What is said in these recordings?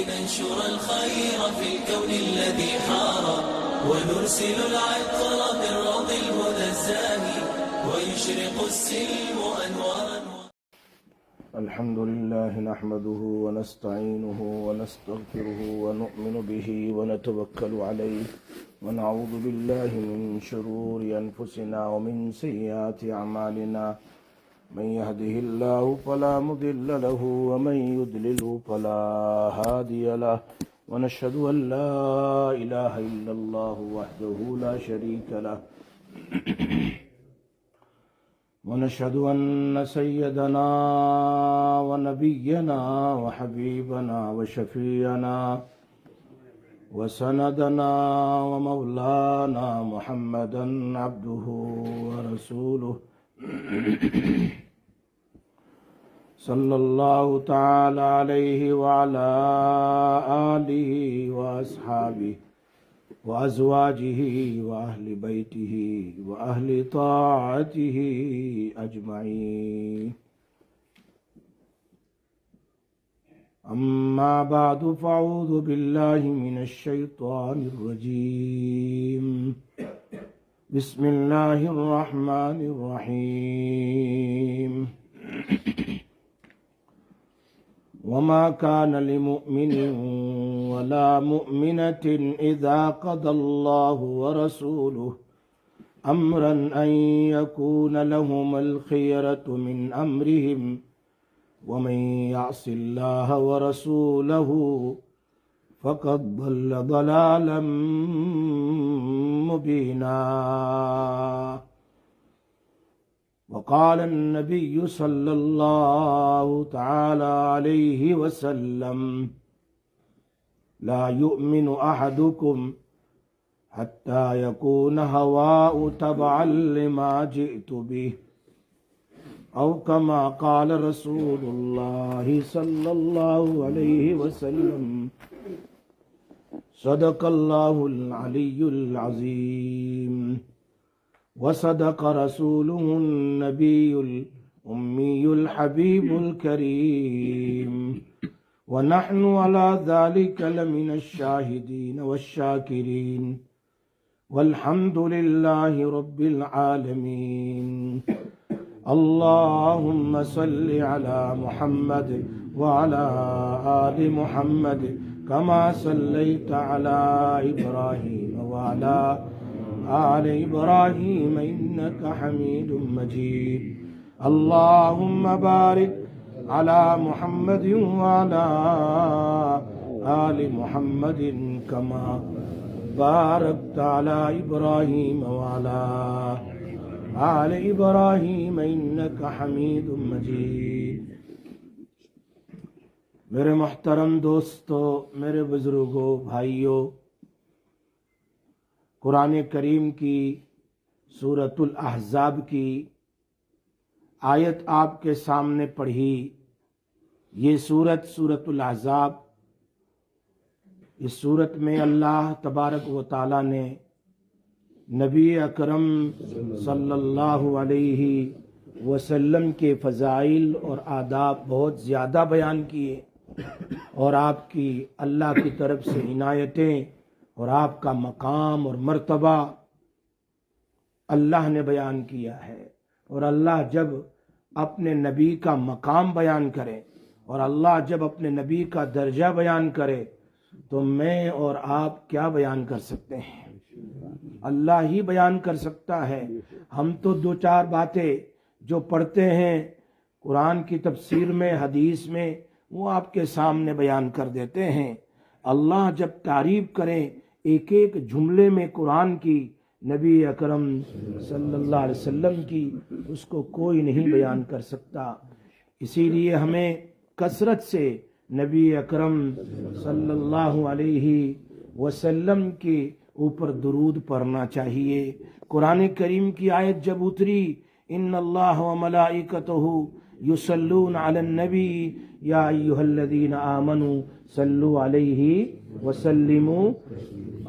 لننشر الخير في الكون الذي حار ونرسل العطر من روض الهدى الزاهي ويشرق السلم أنوارا. الحمد لله نحمده ونستعينه ونستغفره ونؤمن به ونتوكل عليه ونعوذ بالله من شرور أنفسنا ومن سيئات أعمالنا من يهده الله فلا مضل له ومن يضلل فلا هادي له ونشهد أن لا إله إلا الله وحده لا شريك له ونشهد أن سيدنا ونبينا وحبيبنا وشفيعنا وسندنا ومولانا محمدا عبده ورسوله صلى الله تعالى عليه وعلى آله وأصحابه وأزواجه وأهل بيته وأهل طاعته أجمعين. أما بعد فأعوذ بالله من الشيطان الرجيم. بسم الله الرحمن الرحيم. وما كان لمؤمن ولا مؤمنة إذا قضى الله ورسوله أمرا أن يكون لهم الخيرة من أمرهم ومن يعص الله ورسوله فقد ضل ضلالا مبينا. وقال النبي صلى الله تعالى عليه وسلم لا يؤمن أحدكم حتى يكون هواه تبعا لما جئت به أو كما قال رسول الله صلى الله عليه وسلم. صدق الله العلي العظيم وصدق رسوله النبي الأمي الحبيب الكريم ونحن على ذلك لمن الشاهدين والشاكرين والحمد لله رب العالمين. اللهم صل على محمد وعلى آل محمد كما صليت على إبراهيم وعلى آل إبراهيم إنك حميد مجيد. اللهم بارك على محمد وعلى آل محمد كما باركت على إبراهيم وعلى آل إبراهيم إنك حميد مجيد. میرے محترم دوستو، میرے بزرگوں، بھائیوں، قرآن کریم کی سورۃ الاحزاب کی آیت آپ کے سامنے پڑھی. یہ سورۃ الاحزاب، اس سورت میں اللہ تبارک و تعالی نے نبی اکرم صلی اللہ علیہ وسلم کے فضائل اور آداب بہت زیادہ بیان کیے اور آپ کی اللہ کی طرف سے عنایتیں اور آپ کا مقام اور مرتبہ اللہ نے بیان کیا ہے. اور اللہ جب اپنے نبی کا مقام بیان کرے اور اللہ جب اپنے نبی کا درجہ بیان کرے تو میں اور آپ کیا بیان کر سکتے ہیں؟ اللہ ہی بیان کر سکتا ہے. ہم تو دو چار باتیں جو پڑھتے ہیں قرآن کی تفسیر میں، حدیث میں، وہ آپ کے سامنے بیان کر دیتے ہیں. اللہ جب تعریف کرے ایک ایک جملے میں قرآن کی، نبی اکرم صلی اللہ علیہ وسلم کی، اس کو کوئی نہیں بیان کر سکتا. اسی لیے ہمیں کثرت سے نبی اکرم صلی اللہ علیہ وسلم کے اوپر درود پڑھنا چاہیے. قرآن کریم کی آیت جب اتری، ان اللہ و ملائکتہ یصلون علی النبی یا ایھا الذین آمنوا صلوا علیہ وسلموا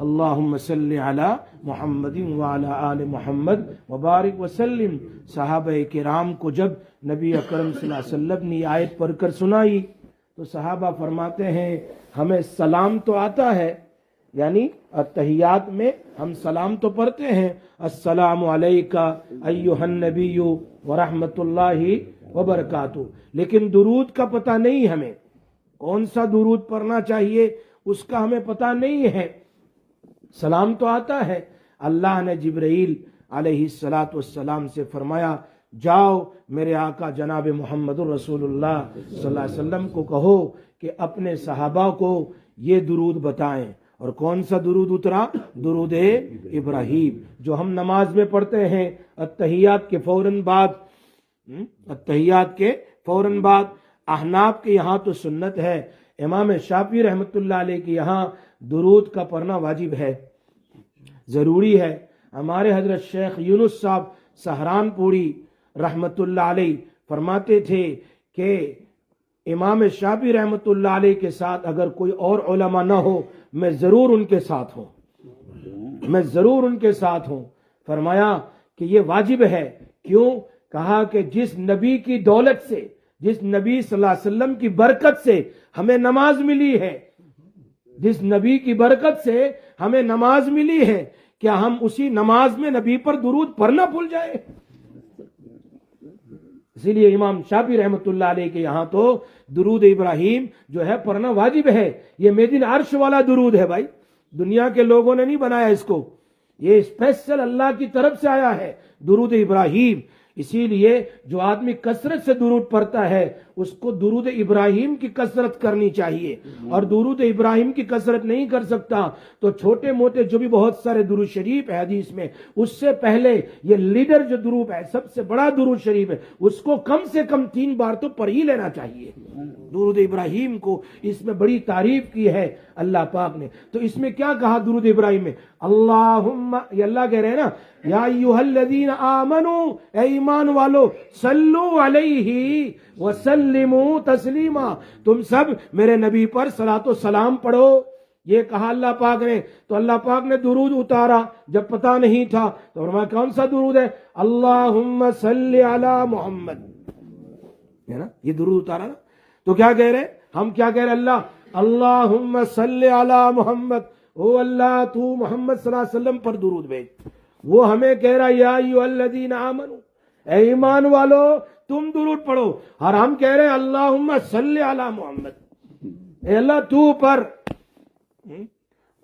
اللہم صل علی محمد وعلی آل محمد وبارک وسلم. صحابہ کرام کو جب نبی اکرم صلی اللہ علیہ وسلم نے آیت پڑھ کر سنائی تو صحابہ فرماتے ہیں ہمیں سلام تو آتا ہے، یعنی التحیات میں ہم سلام تو پڑھتے ہیں، السلام علیکہ ایھا النبی ورحمۃ اللہ وبرکاتہ، لیکن درود کا پتہ نہیں، ہمیں کون سا درود پڑھنا چاہیے اس کا ہمیں پتہ نہیں ہے۔ سلام تو آتا ہے، اللہ نے جبرائیل علیہ السلام سے فرمایا جاؤ میرے آقا جناب محمد الرسول اللہ صلی اللہ علیہ وسلم کو کہو کہ اپنے صحابہ کو یہ درود بتائیں، اور کون سا درود اترا؟ درود ابراہیم، جو ہم نماز میں پڑھتے ہیں التحیات کے فوراً بعد۔ احناف کے یہاں تو سنت ہے، امام شافعی رحمۃ اللہ علیہ کے یہاں درود کا پڑھنا واجب ہے، ضروری ہے۔ ہمارے حضرت شیخ یونس صاحب سہرانپوری رحمۃ اللہ علیہ فرماتے تھے کہ امام شافعی رحمۃ اللہ علیہ کے ساتھ اگر کوئی اور علماء نہ ہو میں ضرور ان کے ساتھ ہوں، فرمایا کہ یہ واجب ہے۔ کیوں؟ کہا کہ جس نبی کی دولت سے، جس نبی صلی اللہ علیہ وسلم کی برکت سے ہمیں نماز ملی ہے، جس نبی کی برکت سے ہمیں نماز ملی ہے، کیا ہم اسی نماز میں نبی پر درود پڑھنا بھول جائے؟ اسی لیے امام شافعی رحمۃ اللہ علیہ کے یہاں تو درود ابراہیم جو ہے پڑھنا واجب ہے۔ یہ میدن عرش والا درود ہے بھائی، دنیا کے لوگوں نے نہیں بنایا اس کو، یہ اسپیشل اللہ کی طرف سے آیا ہے درود ابراہیم۔ اسی لیے جو آدمی کثرت سے درود پڑھتا ہے اس کو درود ابراہیم کی کثرت کرنی چاہیے، اور درود ابراہیم کی کثرت نہیں کر سکتا تو چھوٹے موٹے جو بھی بہت سارے درود شریف ہے حدیث میں، اس سے پہلے یہ لیڈر جو درود ہے، سب سے بڑا درود شریف ہے، اس کو کم سے کم 3 بار تو پڑھ ہی لینا چاہیے۔ درود ابراہیم کو اس میں بڑی تعریف کی ہے اللہ پاک نے۔ تو اس میں کیا کہا درود ابراہیم میں؟ اللہم، یہ اللہ کہہ رہے ہیں نا، یا ایھا الذین آمنوا، اے ایمان والو، صلو علیہ وسلموا تسلیما، تم سب میرے نبی پر صلاۃ و سلام پڑھو۔ یہ کہا اللہ پاک نے، تو اللہ پاک نے درود اتارا جب پتہ نہیں تھا تو فرمایا کون سا درود ہے؟ اللہم صلی علی محمد، ہے نا، یہ درود اتارا نا۔ تو کیا کہہ رہے ہم؟ کیا کہہ رہے؟ اللہم صلی علی محمد، او اللہ تو محمد صلی اللہ علیہ وسلم پر درود بھیج۔ وہ ہمیں کہہ رہا یا ایھا الذین آمنوا، اے ایمان والو تم درود پڑھو، اور ہم کہہ رہے ہیں اللہم صلی علی محمد، اے اللہ تو پر۔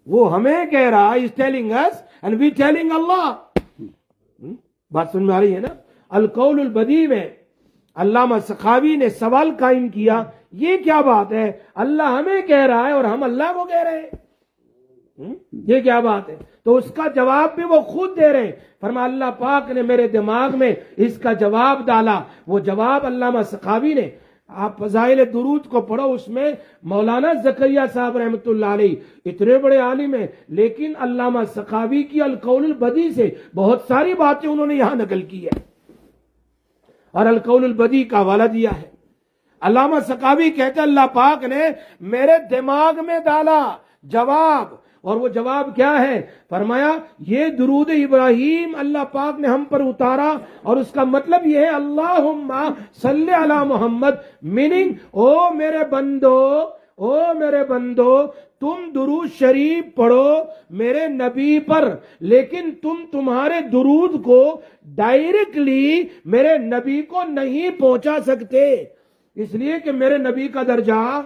وہ ہمیں کہہ رہا is telling us and we telling اللہ۔ بات سن میں آ رہی ہے نا؟ القول البدیع میں علامہ سخاوی نے سوال قائم کیا، یہ کیا بات ہے؟ اللہ ہمیں کہہ رہا ہے اور ہم اللہ کو کہہ رہے ہیں، یہ کیا بات ہے؟ تو اس کا جواب بھی وہ خود دے رہے ہیں۔ فرمایا اللہ پاک نے میرے دماغ میں اس کا جواب ڈالا، وہ جواب علامہ سخاوی نے، آپ فضائل درود کو پڑھو، اس میں مولانا زکریا صاحب رحمۃ اللہ علیہ اتنے بڑے عالم ہیں، لیکن علامہ سخاوی کی القول البدیع سے بہت ساری باتیں انہوں نے یہاں نقل کی ہے اور القول البدیع کا حوالہ دیا ہے۔ علامہ سخاوی کہتے ہیں اللہ پاک نے میرے دماغ میں ڈالا جواب، اور وہ جواب کیا ہے؟ فرمایا یہ درود ابراہیم اللہ پاک نے ہم پر اتارا، اور اس کا مطلب یہ ہے اللہم صلی علی محمد، میننگ او میرے بندو تم درود شریف پڑھو میرے نبی پر، لیکن تمہارے درود کو ڈائریکٹلی میرے نبی کو نہیں پہنچا سکتے، اس لیے کہ میرے نبی کا درجہ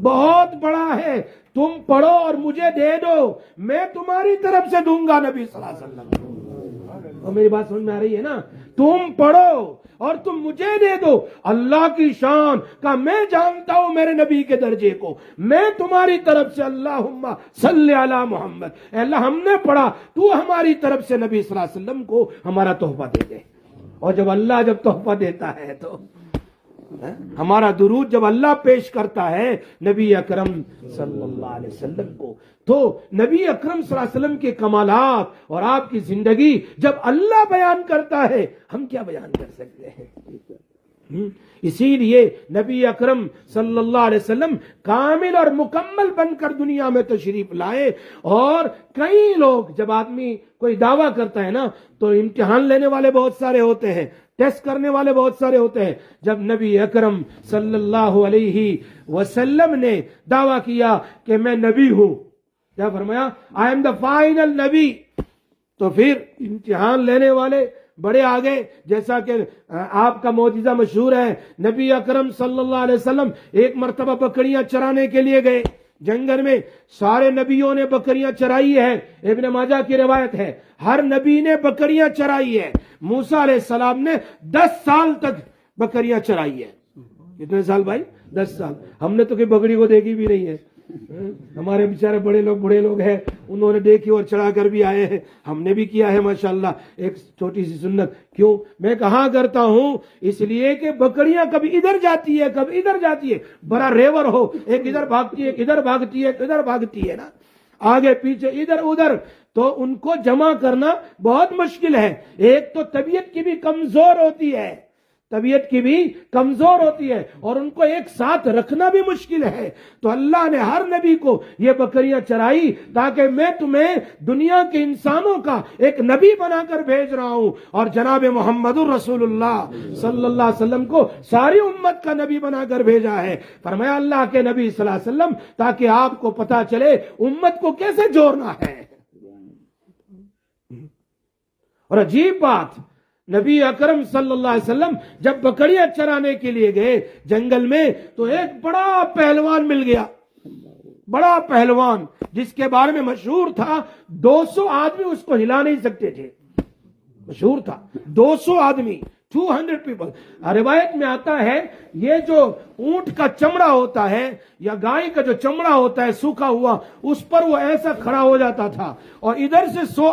بہت بڑا ہے۔ تم پڑھو اور مجھے دے دو، میں تمہاری طرف سے دوں گا نبی صلی اللہ علیہ وسلم۔ اور میری بات سمجھ میں آ رہی ہے نا؟ تم پڑھو اور تم مجھے دے دو، اللہ کی شان کا میں جانتا ہوں میرے نبی کے درجے کو، میں تمہاری طرف سے اللہم صلی علی محمد، اے اللہ ہم نے پڑھا، تو ہماری طرف سے نبی صلی اللہ علیہ وسلم کو ہمارا تحفہ دے دے۔ اور جب اللہ تحفہ دیتا ہے تو ہمارا درود جب اللہ پیش کرتا ہے نبی اکرم صلی اللہ علیہ وسلم کو، تو نبی اکرم صلی اللہ علیہ وسلم کے کمالات اور آپ کی زندگی جب اللہ بیان کرتا ہے، ہم کیا بیان کر سکتے ہیں؟ اسی لیے نبی اکرم صلی اللہ علیہ وسلم کامل اور مکمل بن کر دنیا میں تشریف لائے. اور کئی لوگ، جب آدمی کوئی دعویٰ کرتا ہے نا تو امتحان لینے والے بہت سارے ہوتے ہیں، ٹیسٹ کرنے والے بہت سارے ہوتے ہیں. جب نبی اکرم صلی اللہ علیہ وسلم نے دعویٰ کیا کہ میں نبی ہوں، کیا فرمایا؟ آئی ایم دا فائنل نبی. تو پھر امتحان لینے والے بڑے آگے. جیسا کہ آپ کا معجزہ مشہور ہے، نبی اکرم صلی اللہ علیہ وسلم ایک مرتبہ بکریاں چرانے کے لیے گئے جنگل میں. سارے نبیوں نے بکریاں چرائی ہے، ابن ماجہ کی روایت ہے، ہر نبی نے بکریاں چرائی ہے. موسیٰ علیہ السلام نے 10 سال تک بکریاں چرائی ہے. کتنے سال بھائی؟ 10 سال. ہم نے تو کوئی بکری کو دیکھی بھی نہیں ہے. ہمارے بیچارے بڑے لوگ ہیں، انہوں نے دیکھی اور چڑھا کر بھی آئے ہیں. ہم نے بھی کیا ہے ماشاءاللہ ایک چھوٹی سی سنت. کیوں میں کہاں کرتا ہوں؟ اس لیے کہ بکریاں کبھی ادھر جاتی ہے کبھی ادھر جاتی ہے. بڑا ریور ہو، ایک ادھر بھاگتی ہے، ایک ادھر بھاگتی ہے، ایک ادھر بھاگتی ہے نا، آگے پیچھے ادھر ادھر. تو ان کو جمع کرنا بہت مشکل ہے. ایک تو طبیعت کی بھی کمزور ہوتی ہے، طبیعت کی بھی کمزور ہوتی ہے، اور ان کو ایک ساتھ رکھنا بھی مشکل ہے. تو اللہ نے ہر نبی کو یہ بکریاں چرائی تاکہ میں تمہیں دنیا کے انسانوں کا ایک نبی بنا کر بھیج رہا ہوں. اور جناب محمد الرسول اللہ صلی اللہ علیہ وسلم کو ساری امت کا نبی بنا کر بھیجا ہے. فرمایا اللہ کے نبی صلی اللہ علیہ وسلم تاکہ آپ کو پتا چلے امت کو کیسے جوڑنا ہے. اور عجیب بات، نبی اکرم صلی اللہ علیہ وسلم جب بکریاں چرانے کے لیے گئے جنگل میں تو ایک بڑا پہلوان مل گیا. بڑا پہلوان جس کے بارے میں مشہور تھا 200 آدمی اس کو ہلا نہیں سکتے تھے. مشہور تھا 200 آدمی، 200 پیپل. روایت میں آتا ہے یہ جو اونٹ کا چمڑا ہوتا ہے یا گائے کا جو چمڑا ہوتا ہے سوکھا ہوا، اس پر وہ ایسا کھڑا ہو جاتا تھا اور ادھر سے 100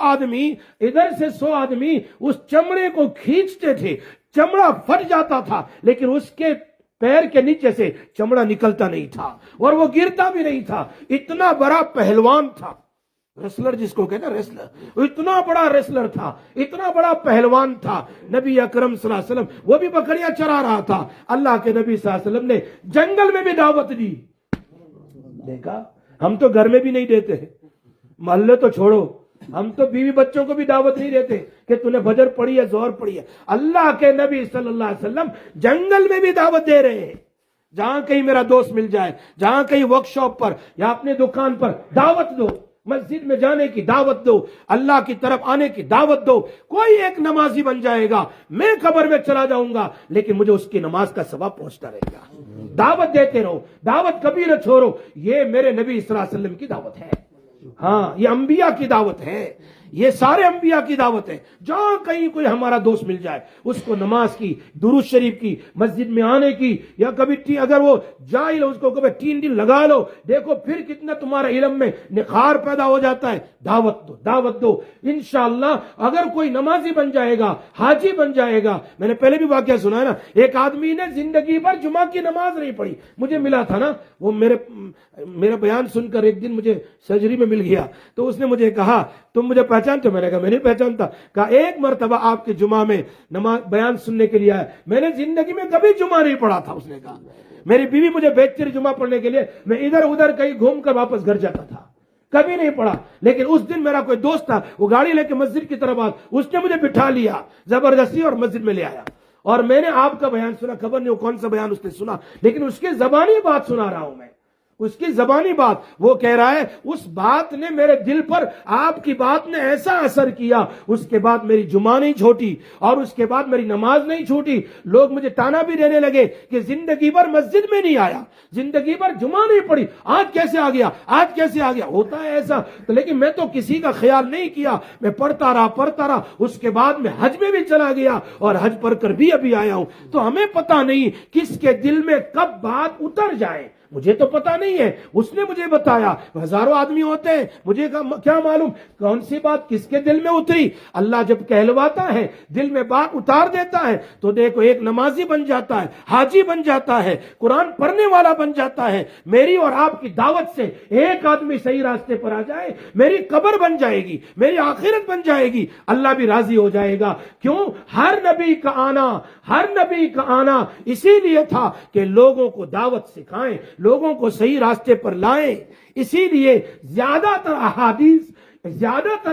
آدمی اس چمڑے کو کھینچتے تھے. چمڑا پھٹ جاتا تھا لیکن اس کے پیر کے نیچے سے چمڑا نکلتا نہیں تھا اور وہ گرتا بھی نہیں تھا. اتنا بڑا پہلوان تھا، ریسلر جس کو کہتے ہیں ریسلر، اتنا بڑا ریسلر تھا، اتنا بڑا پہلوان تھا. نبی اکرم صلی اللہ علیہ وسلم وہ بھی بکریاں چرا رہا تھا. اللہ کے نبی صلی اللہ علیہ وسلم نے جنگل میں بھی دعوت دی. دیکھا، ہم تو گھر میں بھی نہیں دیتے، محلے تو چھوڑو، ہم تو بیوی بچوں کو بھی دعوت نہیں دیتے کہ تو نے فجر پڑھی ہے، ظہر پڑھی ہے. اللہ کے نبی صلی اللہ علیہ وسلم جنگل میں بھی دعوت دے رہے ہیں. جہاں کہیں میرا دوست مل جائے، جہاں کہیں ورک شاپ پر یا اپنے دکان پر دعوت دو، مسجد میں جانے کی دعوت دو، اللہ کی طرف آنے کی دعوت دو. کوئی ایک نمازی بن جائے گا، میں قبر میں چلا جاؤں گا لیکن مجھے اس کی نماز کا ثواب پہنچتا رہے گا. دعوت دیتے رہو، دعوت کبھی نہ چھوڑو. یہ میرے نبی صلی اللہ علیہ وسلم کی دعوت ہے. ہاں، یہ انبیاء کی دعوت ہے، یہ سارے انبیاء کی دعوت ہے. جہاں کہیں کوئی ہمارا دوست مل جائے اس کو نماز کی، درود شریف کی، مسجد میں آنے کی، یا کبھی اگر وہ جاہل اس کو کبھی 3 دن لگا لو، دیکھو پھر کتنا تمہارے علم میں نخار پیدا ہو جاتا ہے. دعوت دو، دعوت دو. انشاءاللہ اگر کوئی نمازی بن جائے گا، حاجی بن جائے گا. میں نے پہلے بھی واقعہ سنا ہے نا، ایک آدمی نے زندگی بھر جمعہ کی نماز نہیں پڑھی. مجھے ملا تھا نا، وہ میرا بیان سن کر ایک دن مجھے سرجری میں مل گیا تو اس نے مجھے کہا تم مجھے پہچانتے ہو؟ میں نے کہا میں نہیں پہچانتا. کہا ایک مرتبہ آپ کے جمعہ میں نماز بیان سننے کے لیے آیا، میں نے زندگی میں کبھی جمعہ نہیں پڑھا تھا. اس نے کہا میری بیوی مجھے بھیجتی رہی جمعہ پڑھنے کے لیے، میں ادھر ادھر کہیں گھوم کر واپس گھر جاتا تھا، کبھی نہیں پڑھا. لیکن اس دن میرا کوئی دوست تھا، وہ گاڑی لے کے مسجد کی طرف آیا، اس نے مجھے بٹھا لیا زبردستی اور مسجد میں لے آیا. اور میں نے آپ کا بیان سنا، خبر نہیں وہ کون سا بیان اس نے سنا، لیکن اس کی زبانی بات سنا رہا ہوں میں، اس کی زبانی بات. وہ کہہ رہا ہے اس بات نے میرے دل پر، آپ کی بات نے ایسا اثر کیا، اس کے بعد میری جمعہ نہیں چھوٹی اور اس کے بعد میری نماز نہیں چھوٹی. لوگ مجھے تانا بھی دینے لگے کہ زندگی بھر مسجد میں نہیں آیا، زندگی بھر جمعہ نہیں پڑھی، آج کیسے آ گیا، آج کیسے آ گیا. ہوتا ہے ایسا. لیکن میں تو کسی کا خیال نہیں کیا، میں پڑھتا رہا. اس کے بعد میں حج میں بھی چلا گیا اور حج پڑھ کر بھی ابھی آیا ہوں. تو ہمیں پتہ نہیں کس کے دل میں کب بات اتر جائے. مجھے تو پتا نہیں ہے، اس نے مجھے بتایا، ہزاروں آدمی ہوتے ہیں، مجھے کیا معلوم کون سی بات کس کے دل میں اتری۔ اللہ جب کہلواتا ہے، دل میں بات اتار دیتا ہے، تو دیکھو ایک نمازی بن جاتا ہے، حاجی بن جاتا ہے، قرآن پڑھنے والا بن جاتا ہے۔ میری اور آپ کی دعوت سے ایک آدمی صحیح راستے پر آ جائے، میری قبر بن جائے گی، میری آخرت بن جائے گی، اللہ بھی راضی ہو جائے گا۔ کیوں؟ ہر نبی کا آنا اسی لیے تھا کہ لوگوں کو دعوت سکھائیں، لوگوں کو صحیح راستے پر لائیں۔ اسی لیے زیادہ تر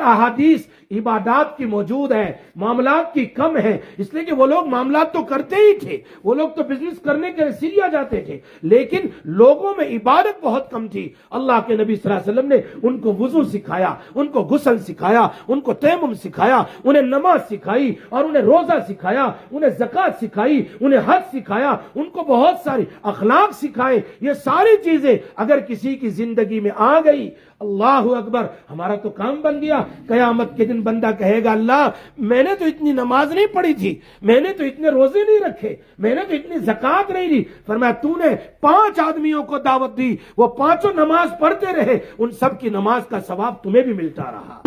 احادیث عبادات کی موجود ہے، معاملات کی کم ہے، اس لیے کہ وہ لوگ معاملات تو کرتے ہی تھے، وہ لوگ تو بزنس کرنے کے لیے سیریا جاتے تھے، لیکن لوگوں میں عبادت بہت کم تھی۔ اللہ کے نبی صلی اللہ علیہ وسلم نے ان کو وضو سکھایا، ان کو غسل سکھایا، ان کو تیمم سکھایا، انہیں نماز سکھائی، اور انہیں روزہ سکھایا، انہیں زکوٰۃ سکھائی، انہیں حج سکھایا، ان کو بہت ساری اخلاق سکھائے۔ یہ ساری چیزیں اگر کسی کی زندگی میں آ گئی، اللہ اکبر، ہمارا تو کام بن گیا۔ قیامت کے دن بندہ کہے گا اللہ میں نے تو اتنی نماز نہیں پڑھی تھی، میں نے تو اتنے روزے نہیں رکھے، میں نے تو اتنی زکوٰۃ نہیں دی۔ فرمایا تو نے 5 آدمیوں کو دعوت دی، وہ 5 نماز پڑھتے رہے، ان سب کی نماز کا ثواب تمہیں بھی ملتا رہا۔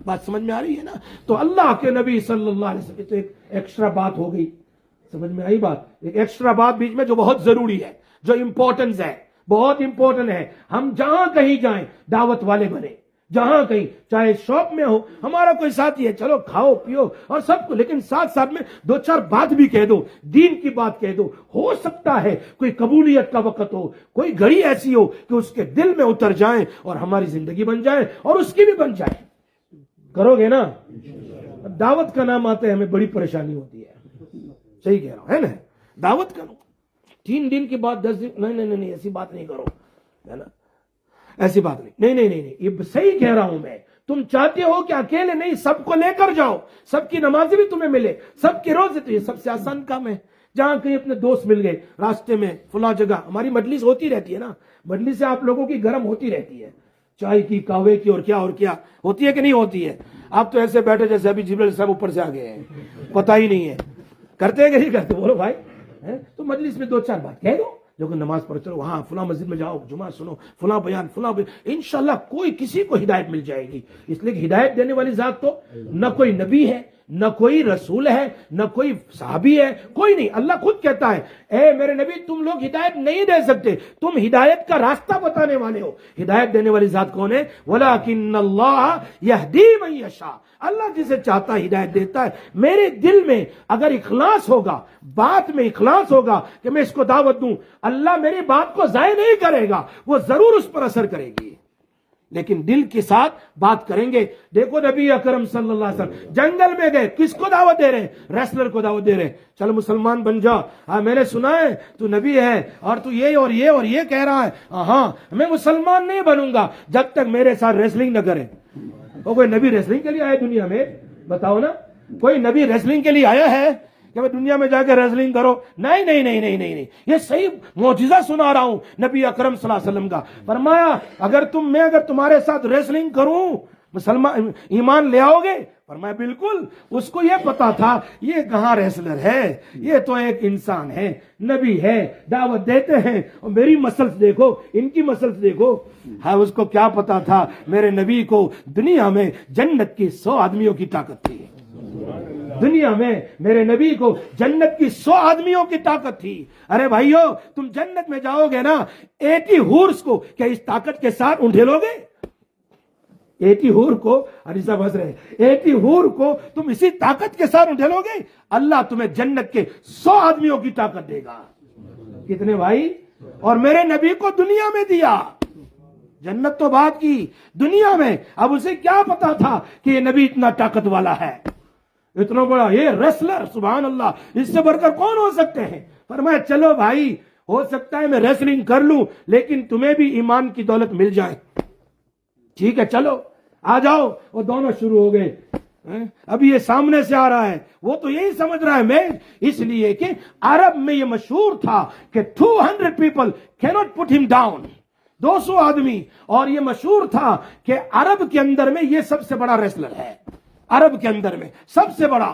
بات سمجھ میں آ رہی ہے نا؟ تو اللہ کے نبی صلی اللہ علیہ وسلم تو ایک ایکسٹرا بات ہو گئی، سمجھ میں آئی بات؟ ایک ایکسٹرا بات بیچ میں جو بہت ضروری ہے، جو امپورٹنس ہے، بہت امپورٹنٹ ہے۔ ہم جہاں کہیں جائیں دعوت والے بنے، جہاں کہیں، چاہے شاپ میں ہو، ہمارا کوئی ساتھی ہے، چلو کھاؤ پیو اور سب کو، لیکن ساتھ ساتھ میں 2-4 بات بھی کہہ دو، دین کی بات کہہ دو۔ ہو سکتا ہے کوئی قبولیت کا وقت ہو، کوئی گھڑی ایسی ہو کہ اس کے دل میں اتر جائیں اور ہماری زندگی بن جائے اور اس کی بھی بن جائے۔ کرو گے نا؟ دعوت کا نام آتا ہے ہمیں بڑی پریشانی ہوتی ہے، صحیح کہہ رہا ہوں، ہے نا؟ دعوت کرو 3 دن کے بعد 10 دن، نہیں ایسی بات نہیں کرو، ہے نا؟ ایسی بات نہیں، یہ صحیح کہہ رہا ہوں میں۔ تم چاہتے ہو کہ اکیلے نہیں، سب کو لے کر جاؤ، سب کی نمازیں بھی تمہیں ملے، سب کے روزے، تو یہ سب سے آسان کام ہے۔ جہاں کہیں اپنے دوست مل گئے راستے میں، فلاں جگہ، ہماری مجلس ہوتی رہتی ہے نا، مجلس سے آپ لوگوں کی گرم ہوتی رہتی ہے، چائے کی، قہوے کی، اور کیا ہوتی ہے کہ نہیں ہوتی ہے؟ آپ تو ایسے بیٹھے جیسے ابھی جبریل صاحب اوپر سے آ گئے ہیں، پتہ ہی نہیں ہے، کرتے ہیں کہ نہیں کرتے؟ بولو بھائی۔ تو مجلس میں 2-4 بات کہہ دو، جو کہ نماز پڑھ چلو، وہاں فلاں مسجد میں جاؤ، جمعہ سنو، فلاں بیان، انشاءاللہ کوئی کسی کو ہدایت مل جائے گی۔ اس لیے کہ ہدایت دینے والی ذات تو نہ کوئی نبی ہے، نہ کوئی رسول ہے، نہ کوئی صحابی ہے، کوئی نہیں۔ اللہ خود کہتا ہے اے میرے نبی تم لوگ ہدایت نہیں دے سکتے، تم ہدایت کا راستہ بتانے والے ہو۔ ہدایت دینے والی ذات کون ہے؟ وَلَٰكِنَّ اللَّهَ يَهْدِي مَن يَشَاءُ، اللہ جسے چاہتا ہے ہدایت دیتا ہے۔ میرے دل میں اگر اخلاص ہوگا، بات میں اخلاص ہوگا کہ میں اس کو دعوت دوں، اللہ میری بات کو ضائع نہیں کرے گا، وہ ضرور اس پر اثر کرے گی، لیکن دل کے ساتھ بات کریں گے۔ دیکھو نبی اکرم صلی اللہ علیہ وسلم جنگل میں گئے، کس کو دعوت دے رہے ہیں؟ ریسلر کو دعوت دے رہے ہیں، چل مسلمان بن جا، ہاں میں نے سنا ہے تو نبی ہے اور تو یہ اور یہ کہہ رہا ہے، ہاں میں مسلمان نہیں بنوں گا جب تک میرے ساتھ ریسلنگ نہ کرے۔ کوئی نبی ریسلنگ کے لیے آیا دنیا میں؟ بتاؤ نا، کوئی نبی ریسلنگ کے لیے آیا ہے کہ میں دنیا میں جا کے ریسلنگ کرو؟ نہیں، یہ صحیح معجزہ سنا رہا ہوں نبی اکرم صلی اللہ علیہ وسلم کا۔ فرمایا اگر تمہارے ساتھ ریسلنگ کروں مسلمان ایمان لے آؤ گے؟ فرمایا بالکل۔ اس کو یہ پتا تھا یہ کہاں ریسلر ہے، یہ تو ایک انسان ہے، نبی ہے، دعوت دیتے ہیں، اور میری مسلس دیکھو، ان کی مسلس دیکھو۔ ہاں اس کو کیا پتا تھا میرے نبی کو دنیا میں جنت کی 100 آدمیوں کی طاقت تھی، دنیا میں میرے نبی کو جنت کی 100 آدمیوں کی طاقت تھی۔ ارے بھائیو تم جنت میں جاؤ گے نا، 80 حورس کو کیا اس طاقت کے ساتھ اونڈھیلو گے؟ 80 حور کو، حدیث صاحب ہنس رہے، 80 حور کو تم اسی طاقت کے ساتھ اونڈھیلو گے؟ اللہ تمہیں جنت کے 100 آدمیوں کی طاقت دے گا۔ کتنے بھائی؟ اور میرے نبی کو دنیا میں دیا، جنت تو بات کی، دنیا میں۔ اب اسے کیا پتا تھا کہ یہ نبی اتنا طاقت والا ہے، اتنا بڑا یہ ریسلر، سبحان اللہ، اس سے بڑھ کر کون ہو سکتے ہیں؟ فرمایا چلو بھائی ہو سکتا ہے میں ریسلنگ کر لوں لیکن تمہیں بھی ایمان کی دولت مل جائے، ٹھیک ہے چلو آ جاؤ۔ وہ دونوں شروع ہو گئے۔ اب یہ سامنے سے آ رہا ہے، وہ تو یہی سمجھ رہا ہے میں، اس لیے کہ عرب میں یہ مشہور تھا کہ 200 people cannot put him down، 200 آدمی، اور یہ مشہور تھا کہ عرب کے اندر میں یہ سب سے بڑا ریسلر ہے، عرب کے اندر میں سب سے بڑا۔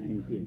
19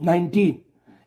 19।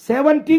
17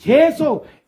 600।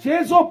600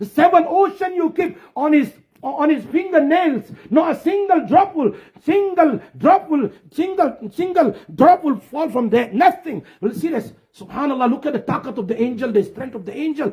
7 ocean you keep on his fingernails, not a single drop will fall from there. Nothing will see this. Subhanallah, look at the taqat of the angel, the strength of the angel.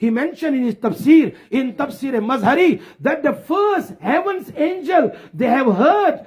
he mentioned in his tafsir, in tafsir Mazhari, that the first heaven's angel they have heard,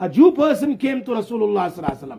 A Jew person came to Rasulullah sallallahu alaihi wasallam.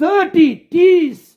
30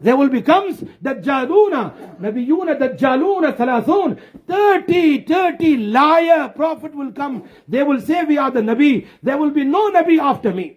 There will becomes dajjaluna, nabiyuna dajjaluna 30 liar prophet will come. They will say we are the nabi. There will be no nabi after me.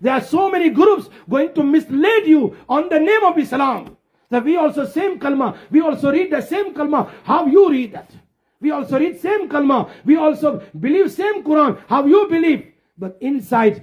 There are so many groups going to mislead you on the name of Islam. That we also same kalma, we also read the same kalma, how you read that. We also read same kalma, we also believe same Quran, how you believe. But inside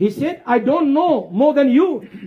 He said, I don't know more than you.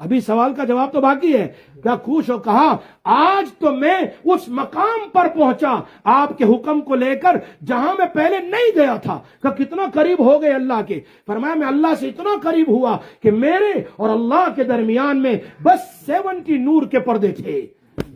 ابھی سوال کا جواب تو باقی ہے. کیا خوش ہو؟ کہا آج تو میں اس مقام پر پہنچا آپ کے حکم کو لے کر جہاں میں پہلے نہیں گیا تھا. کہ کتنا قریب ہو گئے اللہ کے. فرمایا میں اللہ سے اتنا قریب ہوا کہ میرے اور اللہ کے درمیان میں بس 70 نور کے پردے تھے.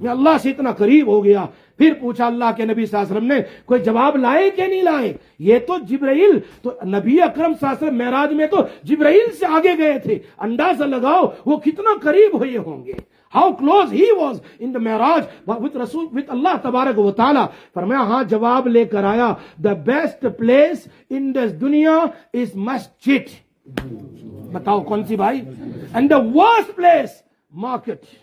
میں اللہ سے اتنا قریب ہو گیا. پھر پوچھا اللہ کے نبی صلی اللہ علیہ وسلم نے کوئی جواب لائے کہ نہیں لائے؟ یہ تو جبرائیل، تو نبی اکرم صلی اللہ علیہ وسلم معراج میں تو جبرائیل سے آگے گئے تھے. اندازہ لگاؤ وہ کتنا قریب ہوئے ہوں گے. How close he was in the Miraj with Allah تبارک و تعالی. فرمایا ہاں جواب لے کر آیا. The best place in this دنیا is مسجد. بتاؤ کون سی بھائی؟ And the worst place market.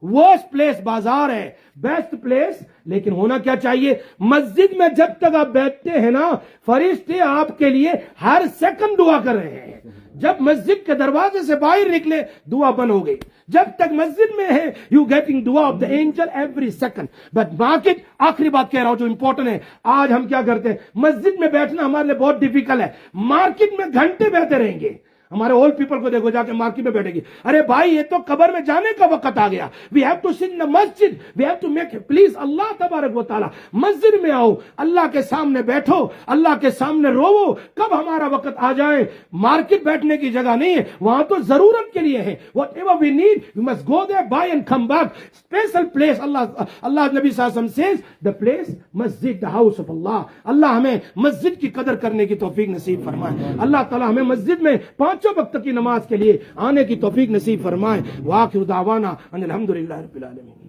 Worst place بازار ہے. بیسٹ پلیس لیکن ہونا کیا چاہیے؟ مسجد میں جب تک آپ بیٹھتے ہیں نا فرشتے آپ کے لیے ہر سیکنڈ دعا کر رہے ہیں. جب مسجد کے دروازے سے باہر نکلے دعا بند ہو گئی. جب تک مسجد میں ہے یو گیٹنگ دعا of the angel every second. But market, آخری بات کہہ رہا ہوں جو امپورٹنٹ ہے. آج ہم کیا کرتے ہیں؟ مسجد میں بیٹھنا ہمارے لیے بہت ڈیفیکلٹ ہے. مارکیٹ میں گھنٹے بیٹھے رہیں گے. ہمارے اولڈ پیپل کو دیکھو جا کے مارکیٹ میں بیٹھے گی. ارے بھائی یہ تو قبر میں جانے کا وقت آ گیا. وی ہیو ٹو سٹ ان مسجد. We have to make please Allah تبارک و تعالی مسجد میں آؤ، اللہ کے سامنے بیٹھو، اللہ کے سامنے روو. کب ہمارا وقت آ جائے. مارکیٹ بیٹھنے کی جگہ نہیں ہے، وہاں تو ضرورت کے لیے ہے. Whatever we need we must go there by and come back. Special place Allah نبی صلی اللہ علیہ وسلم Cs the place Masjid, the house of اللہ. اللہ ہمیں مسجد کی قدر کرنے کی توفیق نصیب فرمائے. اللہ تعالی ہمیں مسجد میں 5 وقت کی نماز کے لیے آنے کی توفیق نصیب فرمائے. وآخر دعوانا ان الحمدللہ رب العالمین.